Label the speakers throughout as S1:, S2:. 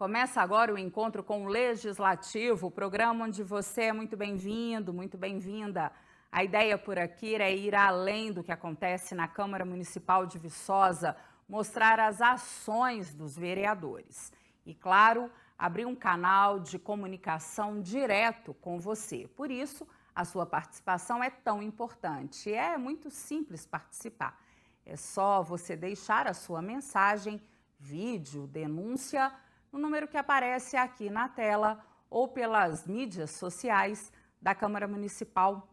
S1: Começa agora o encontro com o Legislativo, o programa onde você é muito bem-vindo, muito bem-vinda. A ideia por aqui é ir além do que acontece na Câmara Municipal de Viçosa, mostrar as ações dos vereadores. E, claro, abrir um canal de comunicação direto com você. Por isso, a sua participação é tão importante. É muito simples participar. É só você deixar a sua mensagem, vídeo, denúncia, no número que aparece aqui na tela ou pelas mídias sociais da Câmara Municipal.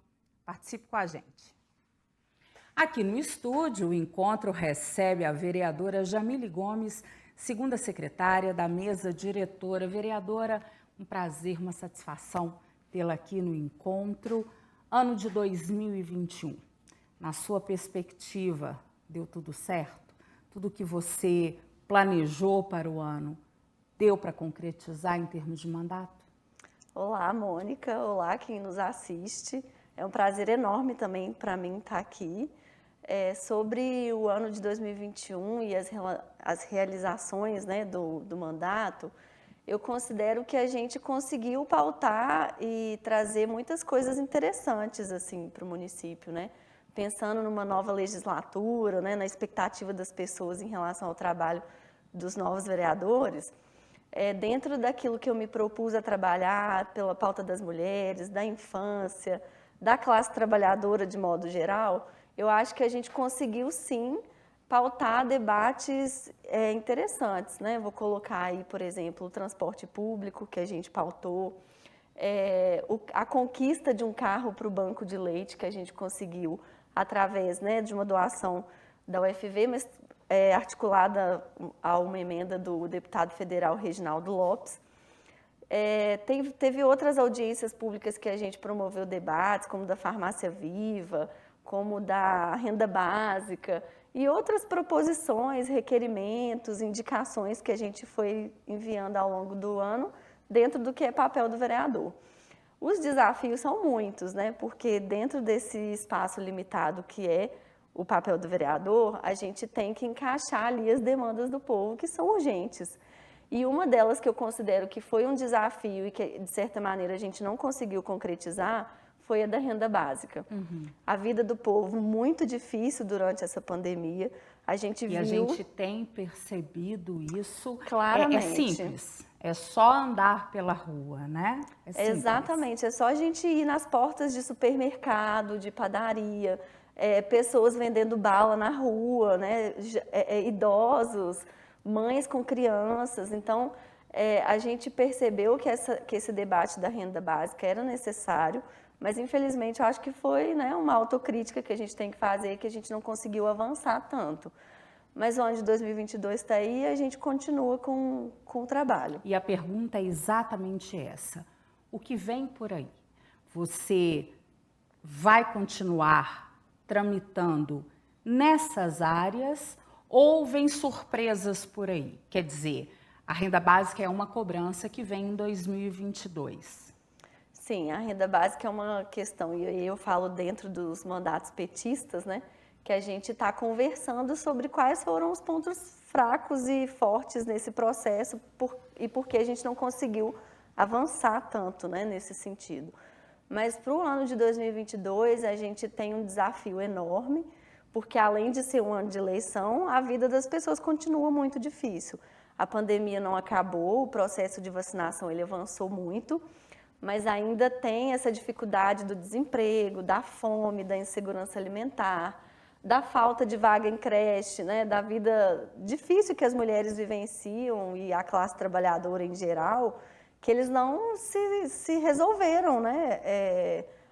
S1: Participe com a gente. Aqui no estúdio, o encontro recebe a vereadora Jamile Gomes, segunda secretária da mesa diretora. Vereadora, um prazer, uma satisfação tê-la aqui no encontro. Ano de 2021, na sua perspectiva, deu tudo certo? Tudo que você planejou para o ano deu para concretizar em termos de mandato?
S2: Olá, Mônica. Olá, quem nos assiste. É um prazer enorme também para mim estar aqui. Sobre o ano de 2021 e as realizações, né, do mandato, eu considero que a gente conseguiu pautar e trazer muitas coisas interessantes assim, para o município, né? Pensando numa nova legislatura, né, na expectativa das pessoas em relação ao trabalho dos novos vereadores. Dentro daquilo que eu me propus a trabalhar pela pauta das mulheres, da infância, da classe trabalhadora de modo geral, eu acho que a gente conseguiu sim pautar debates interessantes, né? Vou colocar aí, por exemplo, o transporte público que a gente pautou, a conquista de um carro para o banco de leite que a gente conseguiu através, né, de uma doação da UFV, mas articulada a uma emenda do deputado federal Reginaldo Lopes. Teve outras audiências públicas que a gente promoveu debates, como da farmácia viva, como da renda básica e outras proposições, requerimentos, indicações que a gente foi enviando ao longo do ano dentro do que é papel do vereador. Os desafios são muitos, né? Porque dentro desse espaço limitado que é o papel do vereador, a gente tem que encaixar ali as demandas do povo que são urgentes. E uma delas que eu considero que foi um desafio e que, de certa maneira, a gente não conseguiu concretizar foi a da renda básica. A vida do povo muito difícil durante essa pandemia. A gente viu...
S1: E a gente tem percebido isso. É
S2: claramente.
S1: simples, é só andar pela rua, né? É simples.
S2: Exatamente, é só a gente ir nas portas de supermercado, de padaria, pessoas vendendo bala na rua, né? Idosos, mães com crianças. Então, a gente percebeu que esse debate da renda básica era necessário, mas infelizmente eu acho que foi, né, uma autocrítica que a gente tem que fazer, que a gente não conseguiu avançar tanto. Mas o ano de 2022 está aí e a gente continua com o trabalho.
S1: E a pergunta é exatamente essa. O que vem por aí? Você vai continuar tramitando nessas áreas ou vem surpresas por aí? Quer dizer, a renda básica é uma cobrança que vem em 2022.
S2: Sim, a renda básica é uma questão, e eu falo dentro dos mandatos petistas, né, que a gente está conversando sobre quais foram os pontos fracos e fortes nesse processo e por que a gente não conseguiu avançar tanto, né, nesse sentido. Mas para o ano de 2022 a gente tem um desafio enorme, porque além de ser um ano de eleição, a vida das pessoas continua muito difícil. A pandemia não acabou, o processo de vacinação ele avançou muito, mas ainda tem essa dificuldade do desemprego, da fome, da insegurança alimentar, da falta de vaga em creche, né, da vida difícil que as mulheres vivenciam e a classe trabalhadora em geral, que eles não se resolveram, né?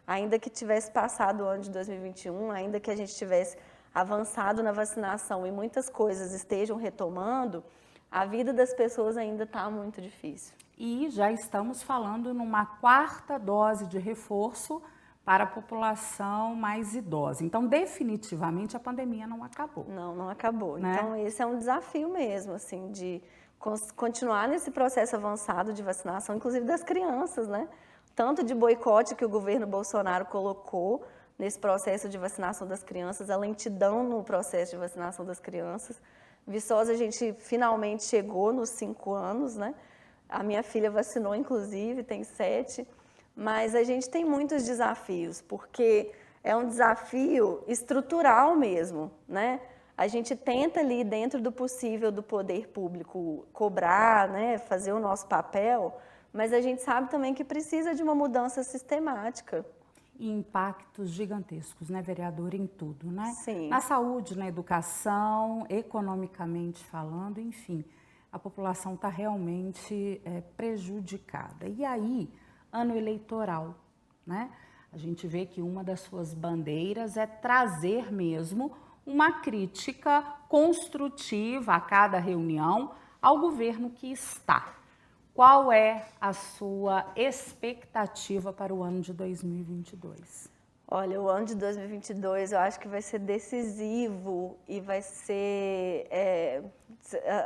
S2: Ainda que tivesse passado o ano de 2021, ainda que a gente tivesse avançado na vacinação e muitas coisas estejam retomando, a vida das pessoas ainda está muito difícil.
S1: E já estamos falando numa quarta dose de reforço para a população mais idosa. Então, definitivamente, a pandemia não acabou.
S2: Não acabou.
S1: Né?
S2: Então, esse é um desafio mesmo, assim, de continuar nesse processo avançado de vacinação, inclusive das crianças, né? Tanto de boicote que o governo Bolsonaro colocou nesse processo de vacinação das crianças, a lentidão no processo de vacinação das crianças. Viçosa, a gente finalmente chegou nos 5 anos, né? A minha filha vacinou, inclusive, tem 7, mas a gente tem muitos desafios, porque é um desafio estrutural mesmo, né? A gente tenta ali, dentro do possível do poder público, cobrar, né, fazer o nosso papel, mas a gente sabe também que precisa de uma mudança sistemática.
S1: E impactos gigantescos, né, vereador, em tudo, né?
S2: Sim.
S1: Na saúde, na educação, economicamente falando, enfim, a população está realmente prejudicada. E aí, ano eleitoral, né? A gente vê que uma das suas bandeiras é trazer mesmo uma crítica construtiva a cada reunião ao governo que está. Qual é a sua expectativa para o ano de 2022?
S2: Olha, o ano de 2022 eu acho que vai ser decisivo e vai ser,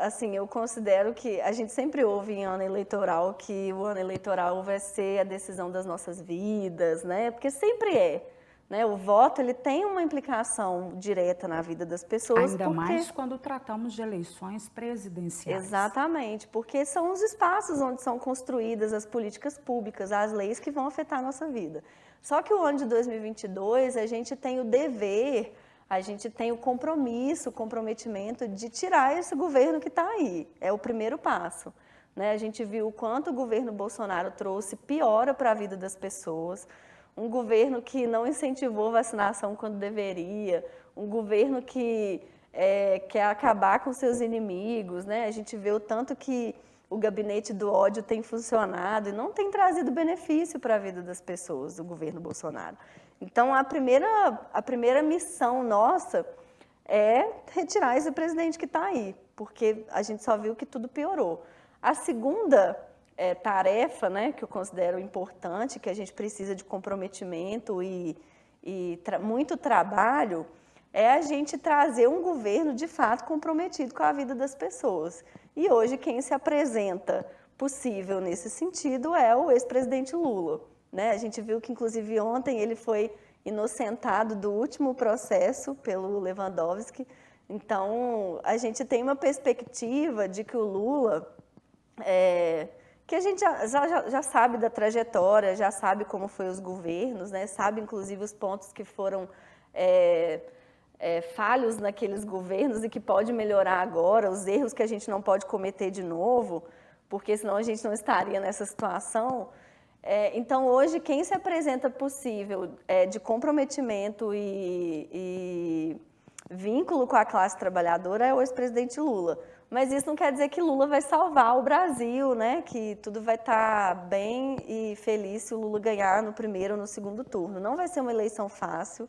S2: assim, eu considero que a gente sempre ouve em ano eleitoral que o ano eleitoral vai ser a decisão das nossas vidas, né? Porque sempre é, né? O voto, ele tem uma implicação direta na vida das pessoas.
S1: Ainda mais quando tratamos de eleições presidenciais.
S2: Exatamente, porque são os espaços onde são construídas as políticas públicas, as leis que vão afetar a nossa vida. Só que o ano de 2022, a gente tem o dever, a gente tem o compromisso, o comprometimento de tirar esse governo que está aí. É o primeiro passo, né? A gente viu o quanto o governo Bolsonaro trouxe piora para a vida das pessoas, um governo que não incentivou a vacinação quando deveria, um governo que quer acabar com seus inimigos, né? A gente vê o tanto que o gabinete do ódio tem funcionado e não tem trazido benefício para a vida das pessoas, do governo Bolsonaro. Então, a primeira missão nossa é retirar esse presidente que está aí, porque a gente só viu que tudo piorou. A segunda tarefa, né, que eu considero importante, que a gente precisa de comprometimento e muito trabalho, é a gente trazer um governo de fato comprometido com a vida das pessoas. E hoje quem se apresenta possível nesse sentido é o ex-presidente Lula, né? A gente viu que inclusive ontem ele foi inocentado do último processo pelo Lewandowski. Então a gente tem uma perspectiva de que o Lula, que a gente já sabe da trajetória, já sabe como foi os governos, né? Sabe inclusive os pontos que foram falhos naqueles governos e que pode melhorar agora, os erros que a gente não pode cometer de novo, porque senão a gente não estaria nessa situação. Então, hoje, quem se apresenta possível de comprometimento e vínculo com a classe trabalhadora é o ex-presidente Lula. Mas isso não quer dizer que Lula vai salvar o Brasil, né? Que tudo vai estar bem e feliz se o Lula ganhar no primeiro ou no segundo turno. Não vai ser uma eleição fácil.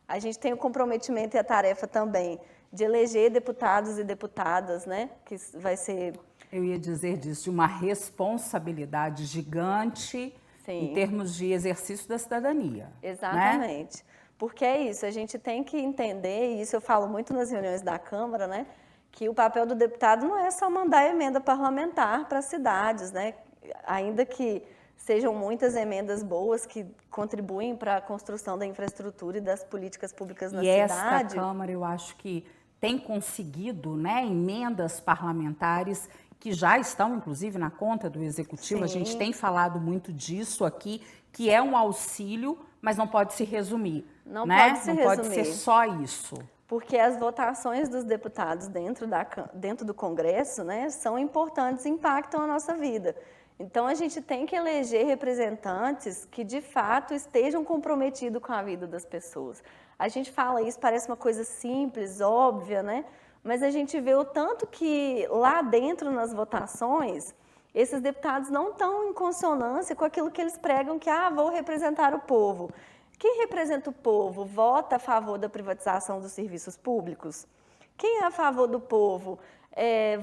S2: A gente tem o comprometimento e a tarefa também de eleger deputados e deputadas, né? Que vai ser...
S1: Eu ia dizer disso, de uma responsabilidade gigante. Sim. Em termos de exercício da cidadania.
S2: Exatamente.
S1: Né?
S2: Porque é isso, a gente tem que entender, e isso eu falo muito nas reuniões da Câmara, né? Que o papel do deputado não é só mandar emenda parlamentar para as cidades, né? Ainda que sejam muitas emendas boas que contribuem para a construção da infraestrutura e das políticas públicas na cidade.
S1: E esta Câmara, eu acho que tem conseguido, né, emendas parlamentares que já estão, inclusive, na conta do Executivo. Sim. A gente tem falado muito disso aqui, que é um auxílio, mas não pode se resumir.
S2: Não
S1: né?
S2: pode se
S1: não
S2: resumir.
S1: Pode ser só isso.
S2: Porque as votações dos deputados dentro do Congresso, né, são importantes e impactam a nossa vida. Então, a gente tem que eleger representantes que, de fato, estejam comprometidos com a vida das pessoas. A gente fala isso, parece uma coisa simples, óbvia, né? Mas a gente vê o tanto que lá dentro, nas votações, esses deputados não estão em consonância com aquilo que eles pregam que, vou representar o povo. Quem representa o povo vota a favor da privatização dos serviços públicos? Quem é a favor do povo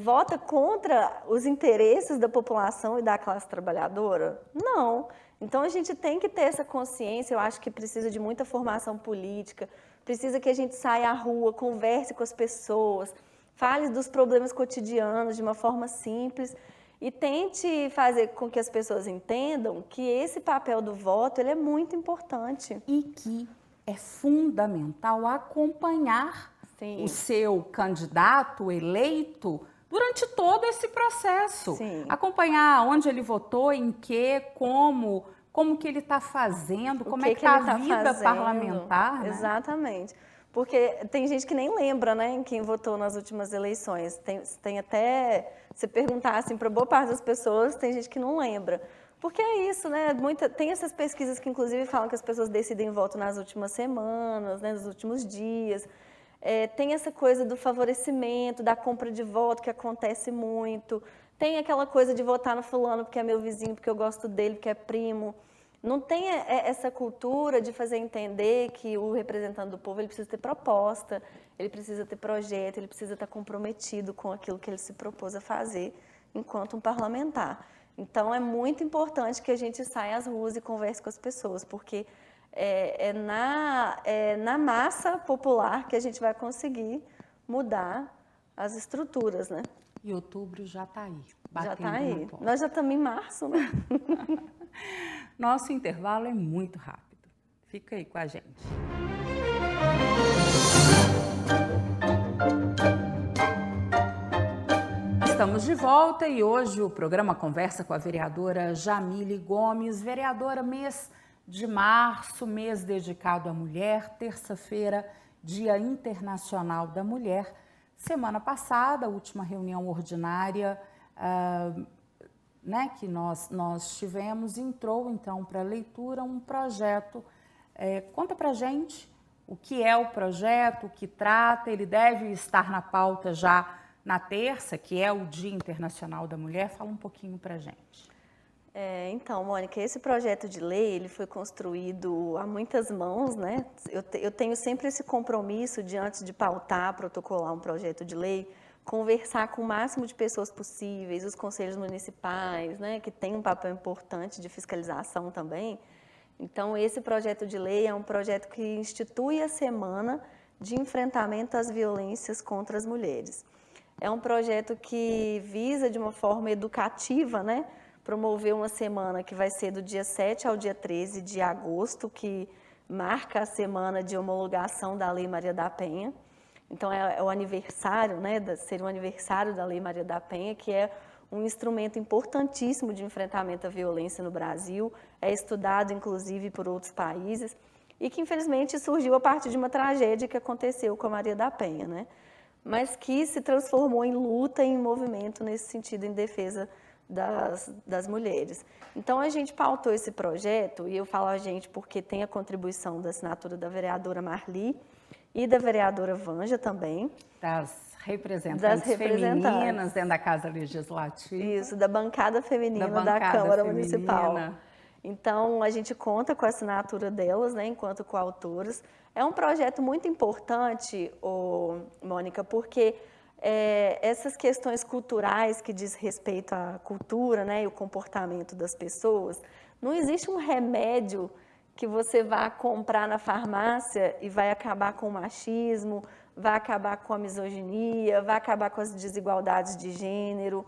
S2: vota contra os interesses da população e da classe trabalhadora? Não. Então, a gente tem que ter essa consciência, eu acho que precisa de muita formação política, precisa que a gente saia à rua, converse com as pessoas, fale dos problemas cotidianos de uma forma simples e tente fazer com que as pessoas entendam que esse papel do voto ele é muito importante.
S1: E que é fundamental acompanhar Sim. o seu candidato eleito durante todo esse processo.
S2: Sim.
S1: Acompanhar onde ele votou, em que, como que ele está fazendo, como é que está a vida parlamentar, né?
S2: Exatamente. Porque tem gente que nem lembra, né, em quem votou nas últimas eleições. Tem até, se perguntar assim, para boa parte das pessoas, tem gente que não lembra. Porque é isso, né? Tem essas pesquisas que, inclusive, falam que as pessoas decidem voto nas últimas semanas, né, nos últimos dias. Tem essa coisa do favorecimento, da compra de voto, que acontece muito. Tem aquela coisa de votar no fulano porque é meu vizinho, porque eu gosto dele, porque é primo. Não tem essa cultura de fazer entender que o representante do povo ele precisa ter proposta, ele precisa ter projeto, ele precisa estar comprometido com aquilo que ele se propôs a fazer enquanto um parlamentar. Então, é muito importante que a gente saia às ruas e converse com as pessoas, porque é na massa popular que a gente vai conseguir mudar as estruturas, né?
S1: E outubro já está aí, batendo
S2: já está aí.
S1: na porta.
S2: Nós já estamos em março, né?
S1: Nosso intervalo é muito rápido. Fica aí com a gente. Estamos de volta e hoje o programa conversa com a vereadora Jamile Gomes. Vereadora, mês de março, mês dedicado à mulher, terça-feira, Dia Internacional da Mulher. Semana passada, a última reunião ordinária que nós tivemos, entrou então para leitura um projeto. Conta para a gente o que é o projeto, o que trata. Ele deve estar na pauta já na terça, que é o Dia Internacional da Mulher. Fala um pouquinho para a gente.
S2: Então, Mônica, esse projeto de lei ele foi construído a muitas mãos, né? Eu tenho sempre esse compromisso de, antes de pautar, protocolar um projeto de lei, conversar com o máximo de pessoas possíveis, os conselhos municipais, né, que tem um papel importante de fiscalização também. Então, esse projeto de lei é um projeto que institui a Semana de Enfrentamento às Violências contra as Mulheres. É um projeto que visa, de uma forma educativa, né, promover uma semana que vai ser do dia 7 ao dia 13 de agosto, que marca a semana de homologação da Lei Maria da Penha. Então, é o aniversário, né, seria o aniversário da Lei Maria da Penha, que é um instrumento importantíssimo de enfrentamento à violência no Brasil, é estudado, inclusive, por outros países, e que, infelizmente, surgiu a partir de uma tragédia que aconteceu com a Maria da Penha, né? Mas que se transformou em luta e em movimento nesse sentido, em defesa das mulheres. Então, a gente pautou esse projeto, e eu falo a gente porque tem a contribuição da assinatura da vereadora Marli, e da vereadora Vanja também.
S1: Das representantes femininas dentro da Casa Legislativa.
S2: Isso, da bancada feminina da Câmara Municipal. Então, a gente conta com a assinatura delas, né, enquanto coautoras. É um projeto muito importante, Mônica, porque essas questões culturais que diz respeito à cultura, né, e o comportamento das pessoas, não existe um remédio que você vai comprar na farmácia e vai acabar com o machismo, vai acabar com a misoginia, vai acabar com as desigualdades de gênero,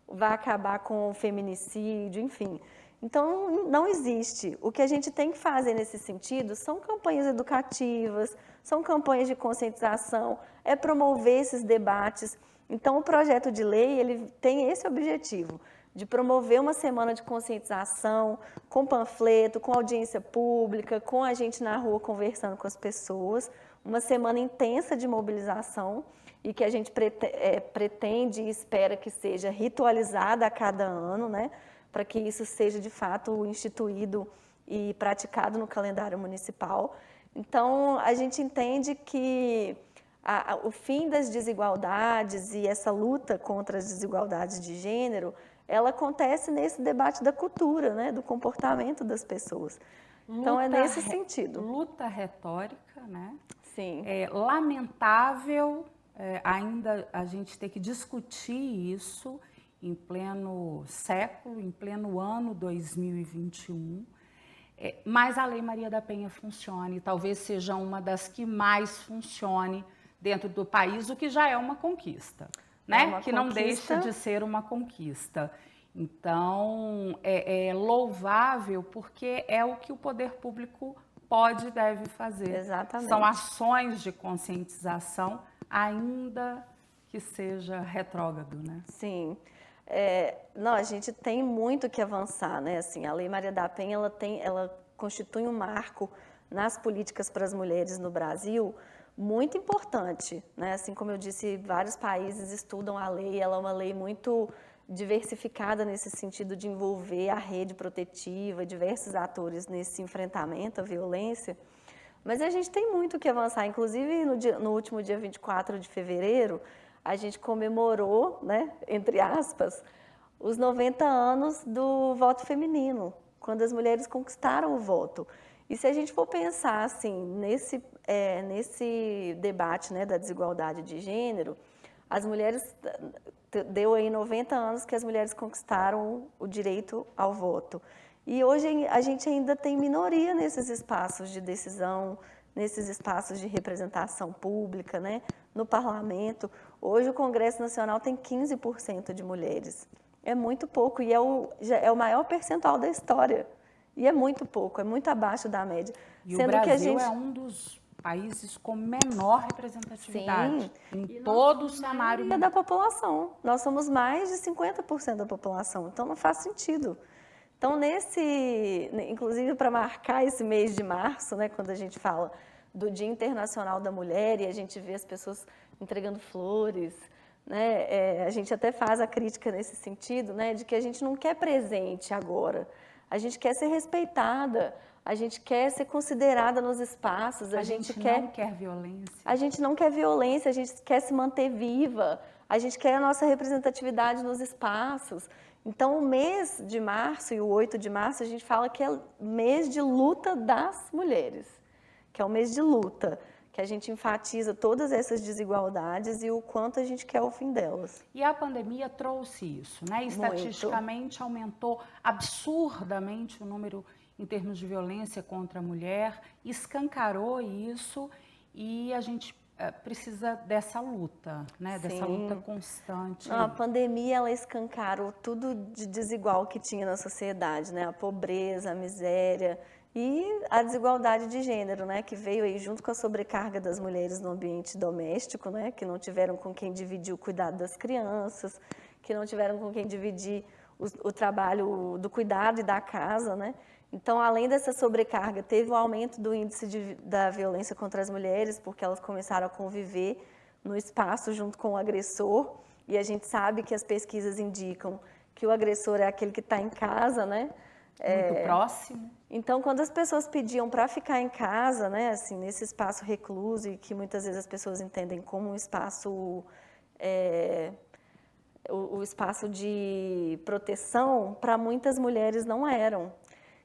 S2: vai acabar com o feminicídio, enfim. Então, não existe. O que a gente tem que fazer nesse sentido são campanhas educativas, são campanhas de conscientização, é promover esses debates. Então, o projeto de lei ele tem esse objetivo, de promover uma semana de conscientização, com panfleto, com audiência pública, com a gente na rua conversando com as pessoas, uma semana intensa de mobilização e que a gente pretende e espera que seja ritualizada a cada ano, né, para que isso seja de fato instituído e praticado no calendário municipal. Então, a gente entende que o fim das desigualdades e essa luta contra as desigualdades de gênero ela acontece nesse debate da cultura, né, do comportamento das pessoas. Então, é nesse sentido.
S1: Luta retórica, né?
S2: Sim.
S1: É lamentável ainda a gente ter que discutir isso em pleno século, em pleno ano 2021, mas a Lei Maria da Penha funciona e talvez seja uma das que mais funcione dentro do país, o que já é uma conquista. Né? Que não deixa de ser uma conquista. Então, é louvável porque é o que o poder público pode e deve fazer.
S2: Exatamente.
S1: São ações de conscientização, ainda que seja retrógrado, né?
S2: Sim. Não, a gente tem muito que avançar, né? Assim, a Lei Maria da Penha, ela constitui um marco nas políticas para as mulheres no Brasil muito importante, né? Assim como eu disse, vários países estudam a lei, ela é uma lei muito diversificada nesse sentido de envolver a rede protetiva, diversos atores nesse enfrentamento à violência. Mas a gente tem muito que avançar, inclusive no último dia 24 de fevereiro, a gente comemorou, né, entre aspas, os 90 anos do voto feminino, quando as mulheres conquistaram o voto. E se a gente for pensar assim, nesse debate, né, da desigualdade de gênero, as mulheres, deu aí 90 anos que as mulheres conquistaram o direito ao voto. E hoje a gente ainda tem minoria nesses espaços de decisão, nesses espaços de representação pública, né, no parlamento. Hoje o Congresso Nacional tem 15% de mulheres. É muito pouco e é o maior percentual da história. E é muito pouco, é muito abaixo da média.
S1: E o Brasil é um dos países com menor representatividade.
S2: Sim,
S1: em todo o cenário
S2: da população. Nós somos mais de 50% da população, então não faz sentido. Então, inclusive para marcar esse mês de março, né, quando a gente fala do Dia Internacional da Mulher e a gente vê as pessoas entregando flores, né, a gente até faz a crítica nesse sentido, né, de que a gente não quer presente agora, a gente quer ser respeitada, a gente quer ser considerada nos espaços,
S1: a gente não quer violência.
S2: A gente não quer violência, a gente quer se manter viva, a gente quer a nossa representatividade nos espaços. Então, o mês de março e o 8 de março, a gente fala que é mês de luta das mulheres, que é o mês de luta, que a gente enfatiza todas essas desigualdades e o quanto a gente quer o fim delas.
S1: E a pandemia trouxe isso, né? Estatisticamente aumentou absurdamente o número em termos de violência contra a mulher, escancarou isso e a gente precisa dessa luta, né?
S2: Sim.
S1: Dessa luta constante.
S2: Não, a pandemia, ela escancarou tudo de desigual que tinha na sociedade, né? A pobreza, a miséria e a desigualdade de gênero, né? Que veio aí junto com a sobrecarga das mulheres no ambiente doméstico, né? Que não tiveram com quem dividir o cuidado das crianças, que não tiveram com quem dividir o trabalho do cuidado e da casa, né? Então, além dessa sobrecarga, teve o aumento do índice da violência contra as mulheres, porque elas começaram a conviver no espaço junto com o agressor, e a gente sabe que as pesquisas indicam que o agressor é aquele que está em casa, né?
S1: Muito próximo.
S2: Então, quando as pessoas pediam para ficar em casa, né, assim, nesse espaço recluso, e que muitas vezes as pessoas entendem como um espaço, o espaço de proteção, para muitas mulheres não eram.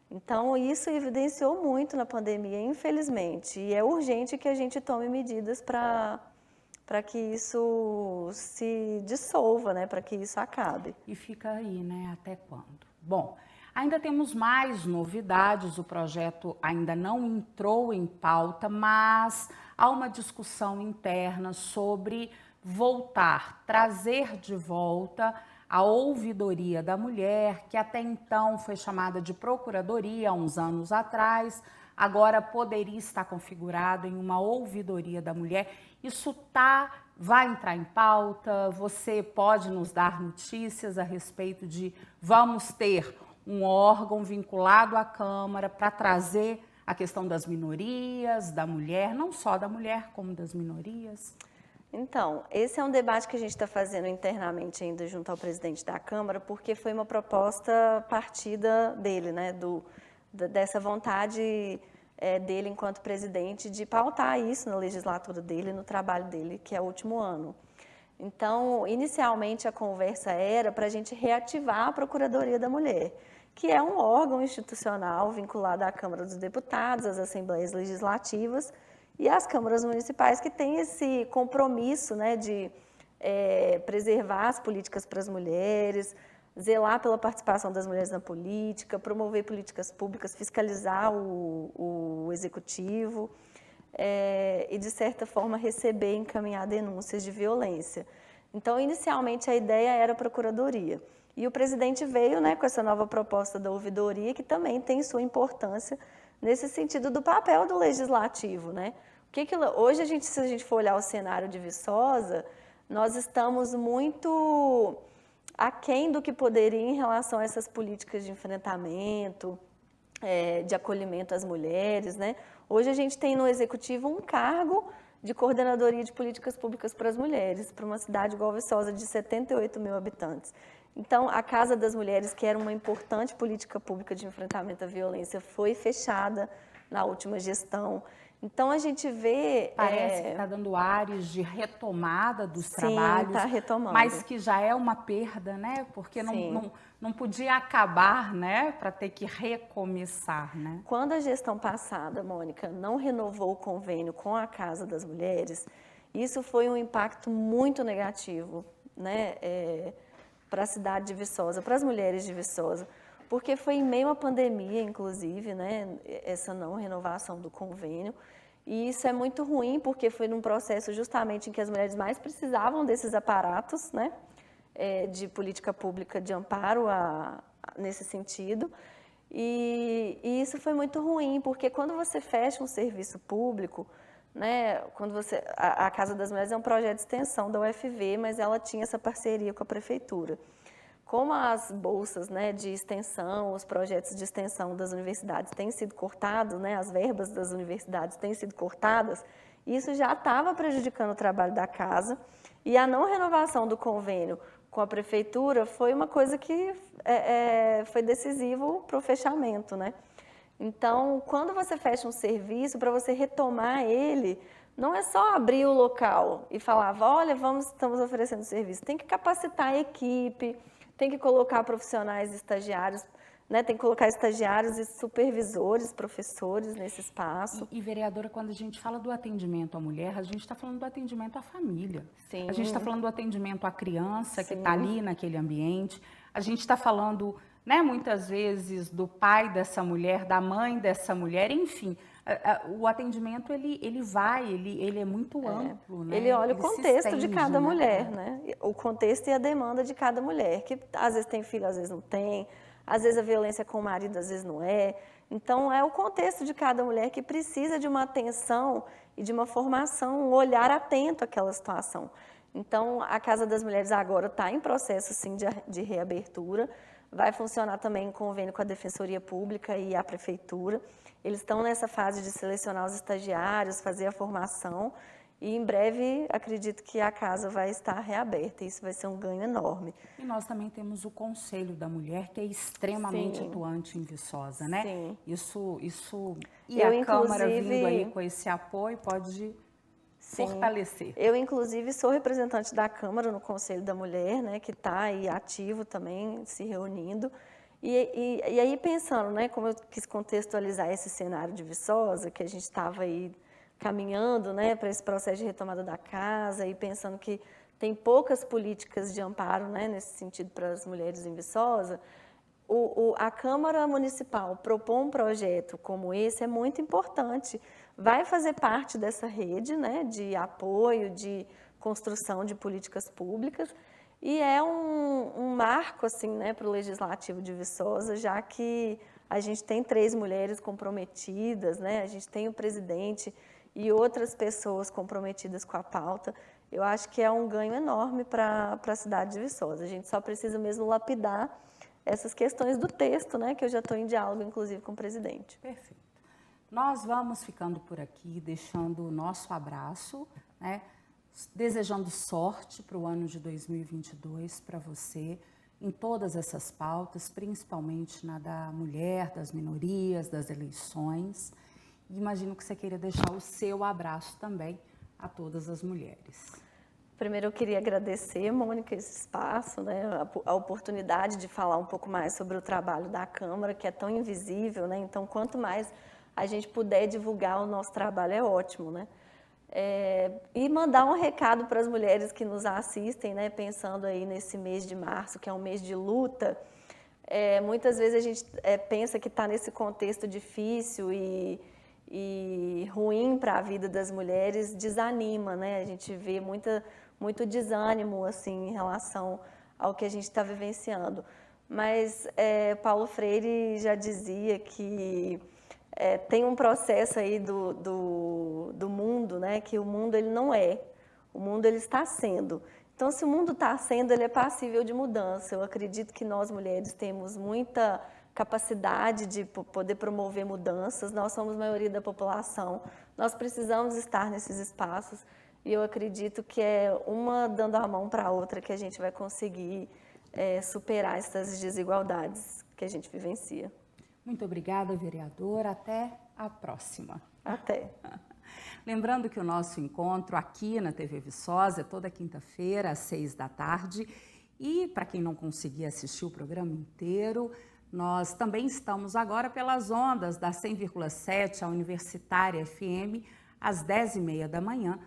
S2: Então, isso evidenciou muito na pandemia, infelizmente, e é urgente que a gente tome medidas para que isso se dissolva, né, para que isso acabe.
S1: E fica aí, né, até quando? Bom, ainda temos mais novidades, o projeto ainda não entrou em pauta, mas há uma discussão interna sobre trazer de volta a ouvidoria da mulher, que até então foi chamada de procuradoria há uns anos atrás, agora poderia estar configurado em uma ouvidoria da mulher. Isso vai entrar em pauta? Você pode nos dar notícias a respeito de vamos ter um órgão vinculado à Câmara para trazer a questão das minorias, da mulher, não só da mulher, como das minorias?
S2: Então, esse é um debate que a gente está fazendo internamente ainda junto ao presidente da Câmara, porque foi uma proposta partida dele, né, dessa vontade dele enquanto presidente de pautar isso na legislatura dele, no trabalho dele, que é o último ano. Então, inicialmente a conversa era para a gente reativar a Procuradoria da Mulher, que é um órgão institucional vinculado à Câmara dos Deputados, às Assembleias Legislativas, e as câmaras municipais que têm esse compromisso, né, de preservar as políticas para as mulheres, zelar pela participação das mulheres na política, promover políticas públicas, fiscalizar o executivo e, de certa forma, receber e encaminhar denúncias de violência. Então, inicialmente, a ideia era a procuradoria. E o presidente veio, né, com essa nova proposta da ouvidoria, que também tem sua importância nesse sentido do papel do legislativo, né? Hoje, se a gente for olhar o cenário de Viçosa, nós estamos muito aquém do que poderia em relação a essas políticas de enfrentamento, de acolhimento às mulheres, né? Hoje a gente tem no Executivo um cargo de coordenadoria de políticas públicas para as mulheres, para uma cidade igual Viçosa de 78 mil habitantes. Então, a Casa das Mulheres, que era uma importante política pública de enfrentamento à violência, foi fechada na última gestão. Então, a gente vê...
S1: Parece que está dando ares de retomada dos
S2: sim,
S1: trabalhos,
S2: está retomando.
S1: mas que já é uma perda, né? Porque não podia acabar, né? Para ter que recomeçar, né?
S2: Quando a gestão passada, Mônica, não renovou o convênio com a Casa das Mulheres, isso foi um impacto muito negativo, né? Para a cidade de Viçosa, para as mulheres de Viçosa, porque foi em meio à pandemia, inclusive, né, essa não renovação do convênio, e isso é muito ruim, porque foi num processo justamente em que as mulheres mais precisavam desses aparatos, né, de política pública de amparo nesse sentido, e isso foi muito ruim, porque quando você fecha um serviço público, né, a Casa das Mulheres é um projeto de extensão da UFV, mas ela tinha essa parceria com a prefeitura. Como as bolsas, né, de extensão, os projetos de extensão das universidades têm sido cortados, né, as verbas das universidades têm sido cortadas, isso já estava prejudicando o trabalho da casa, e a não renovação do convênio com a prefeitura foi uma coisa que foi decisivo para o fechamento, né? Então, quando você fecha um serviço, para você retomar ele, não é só abrir o local e falar, olha, estamos oferecendo serviço. Tem que capacitar a equipe, tem que colocar profissionais estagiários, né? Tem que colocar estagiários e supervisores, professores nesse espaço.
S1: E vereadora, quando a gente fala do atendimento à mulher, a gente está falando do atendimento à família.
S2: Sim.
S1: A gente está falando do atendimento à criança que está ali naquele ambiente. A gente está falando, né, muitas vezes do pai dessa mulher, da mãe dessa mulher, enfim. O atendimento, ele é muito amplo, né?
S2: Ele olha o contexto de cada mulher,
S1: né?
S2: O contexto e a demanda de cada mulher, que às vezes tem filho, às vezes não tem, às vezes a violência com o marido, às vezes não é. Então, é o contexto de cada mulher que precisa de uma atenção e de uma formação, um olhar atento àquela situação. Então, a Casa das Mulheres agora está em processo, sim, de reabertura. Vai funcionar também em convênio com a Defensoria Pública e a Prefeitura. Eles estão nessa fase de selecionar os estagiários, fazer a formação e em breve acredito que a casa vai estar reaberta. Isso vai ser um ganho enorme.
S1: E nós também temos o Conselho da Mulher, que é extremamente atuante em Viçosa, né?
S2: Sim.
S1: Isso e a Câmara vindo aí com esse apoio pode fortalecer.
S2: Eu, inclusive, sou representante da Câmara no Conselho da Mulher, né, que está aí ativo também, se reunindo. E aí, pensando, né, como eu quis contextualizar esse cenário de Viçosa, que a gente estava aí caminhando, né, para esse processo de retomada da casa, e pensando que tem poucas políticas de amparo, né, nesse sentido para as mulheres em Viçosa, a Câmara Municipal propor um projeto como esse é muito importante. Vai fazer parte dessa rede, né, de apoio, de construção de políticas públicas, e é um marco assim, né, para o Legislativo de Viçosa, já que a gente tem 3 mulheres comprometidas, né, a gente tem o presidente e outras pessoas comprometidas com a pauta. Eu acho que é um ganho enorme para a cidade de Viçosa. A gente só precisa mesmo lapidar essas questões do texto, né, que eu já estou em diálogo, inclusive, com o presidente.
S1: Perfeito. Nós vamos ficando por aqui, deixando o nosso abraço, né, desejando sorte para o ano de 2022 para você, em todas essas pautas, principalmente na da mulher, das minorias, das eleições. E imagino que você queira deixar o seu abraço também a todas as mulheres.
S2: Primeiro, eu queria agradecer, Mônica, esse espaço, né, a oportunidade de falar um pouco mais sobre o trabalho da Câmara, que é tão invisível, né? Então, quanto mais a gente puder divulgar o nosso trabalho, é ótimo, né? E mandar um recado para as mulheres que nos assistem, né, pensando aí nesse mês de março, que é um mês de luta. Muitas vezes a gente pensa que está nesse contexto difícil e ruim para a vida das mulheres, desanima, né? A gente vê muito desânimo assim, em relação ao que a gente está vivenciando. Mas Paulo Freire já dizia que tem um processo aí do mundo, né? Que o mundo ele não é O mundo ele está sendo. Então, se o mundo está sendo, ele é passível de mudança. Eu acredito que nós mulheres temos muita capacidade de poder promover mudanças. Nós somos a maioria da população. Nós precisamos estar nesses espaços. E eu acredito que é uma dando a mão para a outra que a gente vai conseguir superar essas desigualdades que a gente vivencia.
S1: Muito obrigada, vereadora. Até a próxima.
S2: Até.
S1: Lembrando que o nosso encontro aqui na TV Viçosa é toda quinta-feira, às 6h. E para quem não conseguir assistir o programa inteiro, nós também estamos agora pelas ondas da 100,7, a Universitária FM, às 10h30 da manhã,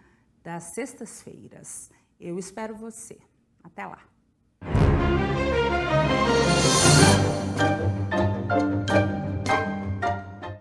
S1: das sextas-feiras. Eu espero você. Até lá.